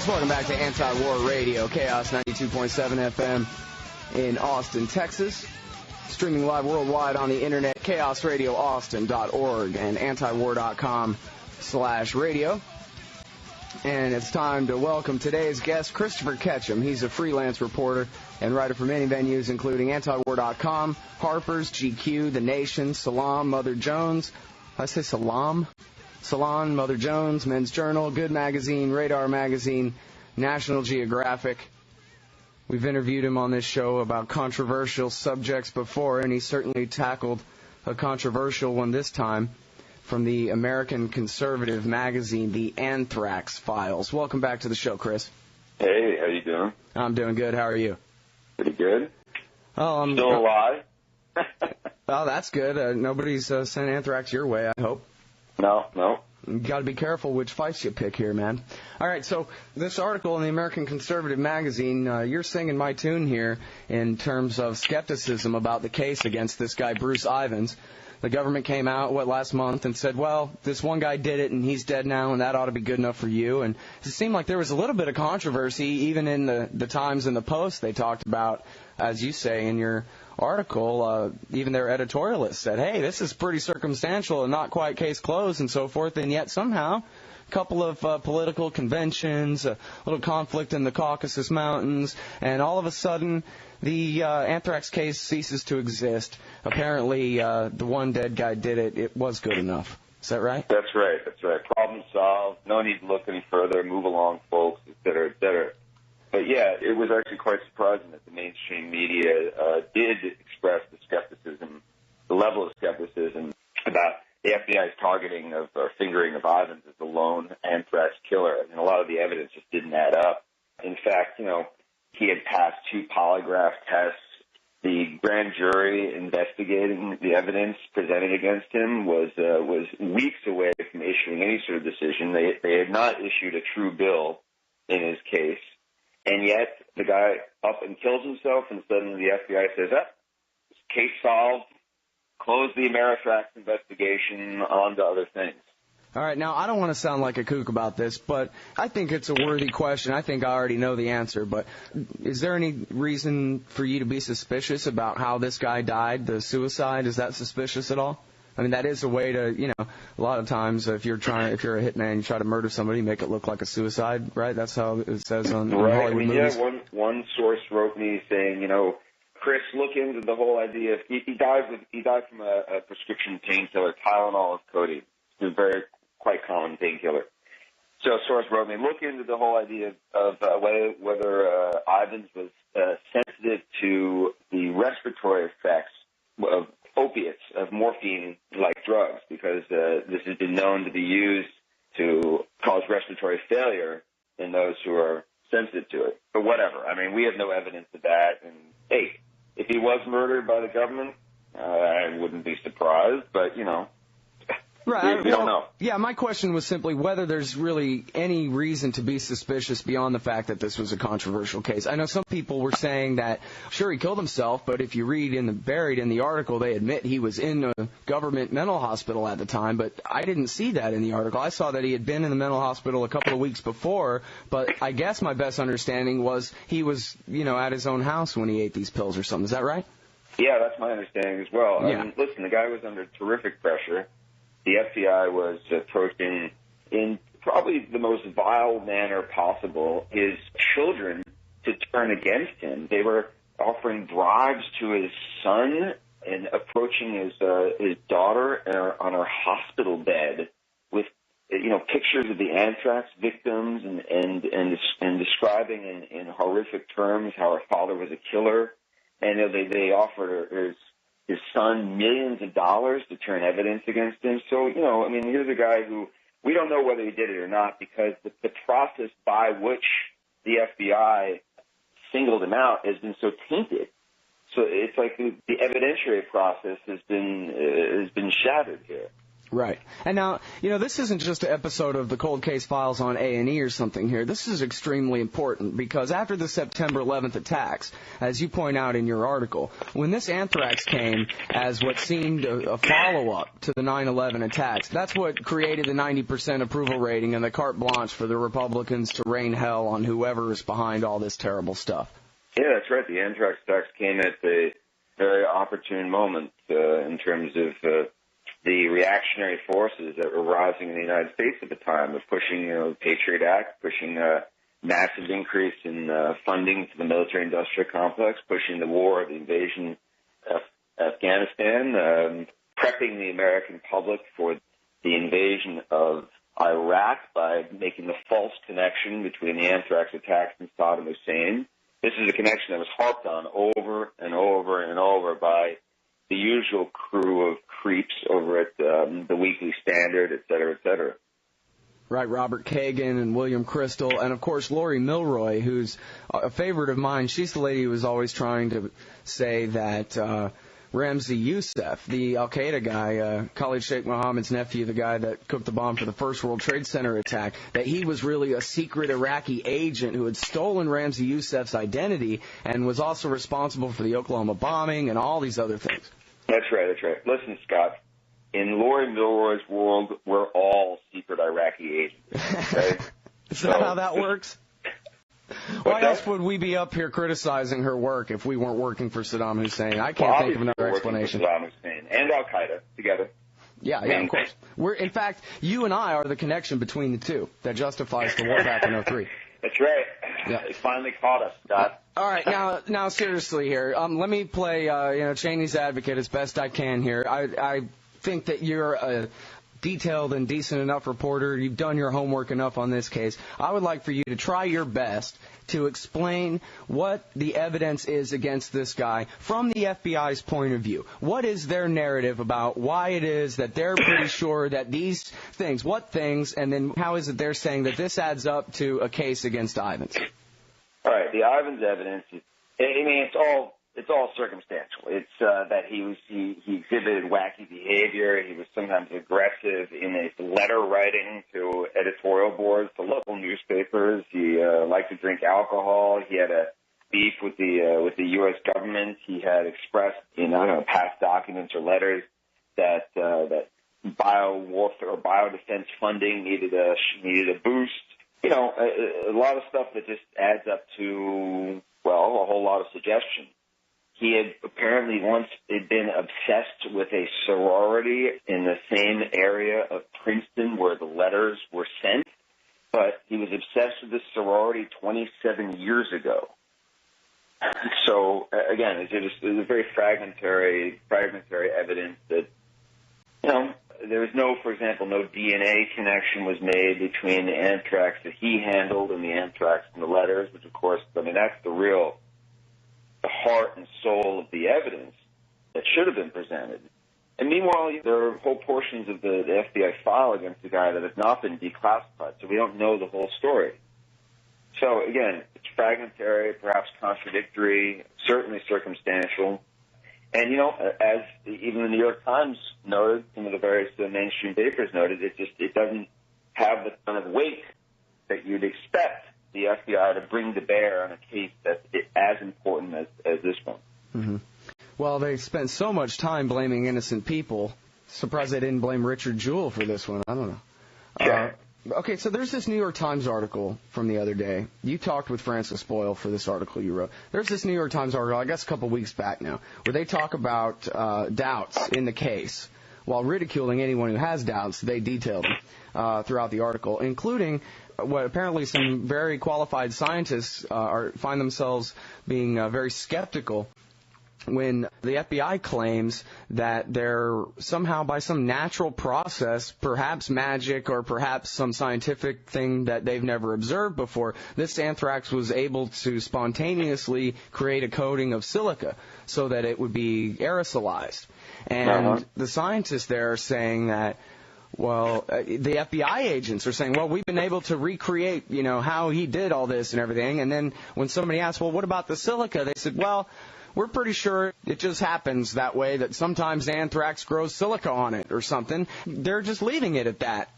listeners, welcome back to Anti-War Radio, Chaos 92.7 FM in Austin, Texas. Streaming live worldwide on the internet, chaosradioaustin.org and antiwar.com/radio. And it's time to welcome today's guest, Christopher Ketcham. He's a freelance reporter and writer for many venues, including antiwar.com, Harper's, GQ, The Nation, Salam, Mother Jones. I say Salam? Salon, Mother Jones, Men's Journal, Good Magazine, Radar Magazine, National Geographic. We've interviewed him on this show about controversial subjects before, and he certainly tackled a controversial one this time from the American conservative magazine, the Anthrax Files. Welcome back to the show, Chris. Hey, how you doing? I'm doing good. How are you? Pretty good. Oh, I'm still alive. Oh, that's good. Nobody's sent anthrax your way, I hope. No. You got to be careful which fights you pick here, man. All right, so this article in the American Conservative magazine, you're singing my tune here in terms of skepticism about the case against this guy, Bruce Ivins. The government came out, last month and said, well, this one guy did it and he's dead now and that ought to be good enough for you. And it seemed like there was a little bit of controversy, even in the Times and the Post. They talked about, as you say in your article, even their editorialists said, hey, this is pretty circumstantial and not quite case closed and so forth, and yet somehow a couple of political conventions, a little conflict in the Caucasus Mountains, and all of a sudden the anthrax case ceases to exist. Apparently the one dead guy did it. It was good enough. Is that right? That's right. Problem solved. No need to look any further. Move along, folks, et cetera, et cetera. But, yeah, it was actually quite surprising that the mainstream media did express the level of skepticism about the FBI's targeting of or fingering of Ivins as the lone anthrax killer. And a lot of the evidence just didn't add up. In fact, he had passed 2 polygraph tests. The grand jury investigating the evidence presented against him was weeks away from issuing any sort of decision. They had not issued a true bill in his case. And yet the guy up and kills himself, and suddenly the FBI says, case solved, close the Anthrax investigation, on to other things. All right, now I don't want to sound like a kook about this, but I think it's a worthy question. I think I already know the answer, but is there any reason for you to be suspicious about how this guy died, the suicide? Is that suspicious at all? I mean, that is a way to, a lot of times if you're a hitman, you try to murder somebody, make it look like a suicide, right? That's how it says on Hollywood movies. Yeah, one source wrote me saying, Chris, look into the whole idea. He died from a prescription painkiller, Tylenol of codeine. It's a quite common painkiller. So a source wrote me, look into the whole idea of whether Ivins was sensitive to the respiratory effects of opiates, of morphine-like drugs, because this has been known to be used to cause respiratory failure in those who are sensitive to it. But whatever. I mean, we have no evidence of that. And, hey, if he was murdered by the government, I wouldn't be surprised. But, right. We don't know. Yeah, my question was simply whether there's really any reason to be suspicious beyond the fact that this was a controversial case. I know some people were saying that, sure, he killed himself, but if you read buried in the article, they admit he was in a government mental hospital at the time, but I didn't see that in the article. I saw that he had been in the mental hospital a couple of weeks before, but I guess my best understanding was he was, at his own house when he ate these pills or something. Is that right? Yeah, that's my understanding as well. Yeah. Listen, the guy was under terrific pressure. The FBI was approaching, in probably the most vile manner possible, his children to turn against him. They were offering bribes to his son and approaching his daughter on her hospital bed with pictures of the anthrax victims and describing in horrific terms how her father was a killer. And they offered his son millions of dollars to turn evidence against him. So, here's a guy who we don't know whether he did it or not, because the process by which the FBI singled him out has been so tainted. So it's like the evidentiary process has been shattered here. Right. And now, this isn't just an episode of the Cold Case Files on A&E or something here. This is extremely important because after the September 11th attacks, as you point out in your article, when this anthrax came as what seemed a follow-up to the 9/11 attacks, that's what created the 90% approval rating and the carte blanche for the Republicans to rain hell on whoever is behind all this terrible stuff. Yeah, that's right. The anthrax attacks came at a very opportune moment in terms of the reactionary forces that were rising in the United States at the time, of pushing, the Patriot Act, pushing a massive increase in funding to the military-industrial complex, pushing the war, the invasion of Afghanistan, prepping the American public for the invasion of Iraq by making the false connection between the anthrax attacks and Saddam Hussein. This is a connection that was harped on over and over and over by the usual crew of creeps over at the Weekly Standard, et cetera, et cetera. Right, Robert Kagan and William Crystal, and of course Lori Milroy, who's a favorite of mine. She's the lady who was always trying to say that Ramzi Youssef, the Al-Qaeda guy, Khalid Sheikh Mohammed's nephew, the guy that cooked the bomb for the first World Trade Center attack, that he was really a secret Iraqi agent who had stolen Ramzi Youssef's identity and was also responsible for the Oklahoma bombing and all these other things. That's right. Listen, Scott, in Lori Milroy's world, we're all secret Iraqi agents. Okay? Is that how that works? Why else would we be up here criticizing her work if we weren't working for Saddam Hussein? I can't think of another explanation. Saddam Hussein and Al-Qaeda together. Yeah, of course. In fact, you and I are the connection between the two that justifies the war back in 2003. That's right. Yeah. They finally caught us, Scott. All right, now seriously here. Let me play Cheney's advocate as best I can here. I think that you're a detailed and decent enough reporter. You've done your homework enough on this case. I would like for you to try your best to explain what the evidence is against this guy from the FBI's point of view. What is their narrative about why it is that they're pretty sure that these things, what things, and then how is it they're saying that this adds up to a case against Ivins? All right, the Ivins evidence, it's all circumstantial. It's that he exhibited wacky behavior. He was sometimes aggressive in his letter writing to editorial boards, to local newspapers. He liked to drink alcohol. He had a beef with the U.S. government. He had expressed in past documents or letters that bio-warfare or biodefense funding needed a boost. A lot of stuff that just adds up to a whole lot of suggestion. He had apparently once been obsessed with a sorority in the same area of Princeton where the letters were sent, but he was obsessed with this sorority 27 years ago. So, again, it's a very fragmentary evidence that, there was for example, no DNA connection was made between the anthrax that he handled and the anthrax in the letters, which, of course, that's the heart and soul of the evidence that should have been presented. And meanwhile, there are whole portions of the FBI file against the guy that have not been declassified, so we don't know the whole story. So, again, it's fragmentary, perhaps contradictory, certainly circumstantial. And, as even the New York Times noted, some of the various mainstream papers noted, it doesn't have the kind of weight that you'd expect the FBI to bring to bear on a case that's as important as this one. Mm-hmm. Well, they spent so much time blaming innocent people. Surprised they didn't blame Richard Jewell for this one. I don't know. Yeah. Okay, so there's this New York Times article from the other day. You talked with Francis Boyle for this article you wrote. There's this New York Times article, I guess a couple weeks back now, where they talk about doubts in the case. While ridiculing anyone who has doubts, they detailed them throughout the article, including what apparently some very qualified scientists find themselves being very skeptical when the FBI claims that they're somehow by some natural process, perhaps magic or perhaps some scientific thing that they've never observed before, this anthrax was able to spontaneously create a coating of silica so that it would be aerosolized. And the scientists there are saying that, well, the FBI agents are saying, well, we've been able to recreate, how he did all this and everything. And then when somebody asked, well, what about the silica? They said, well, we're pretty sure it just happens that way, that sometimes anthrax grows silica on it or something. They're just leaving it at that.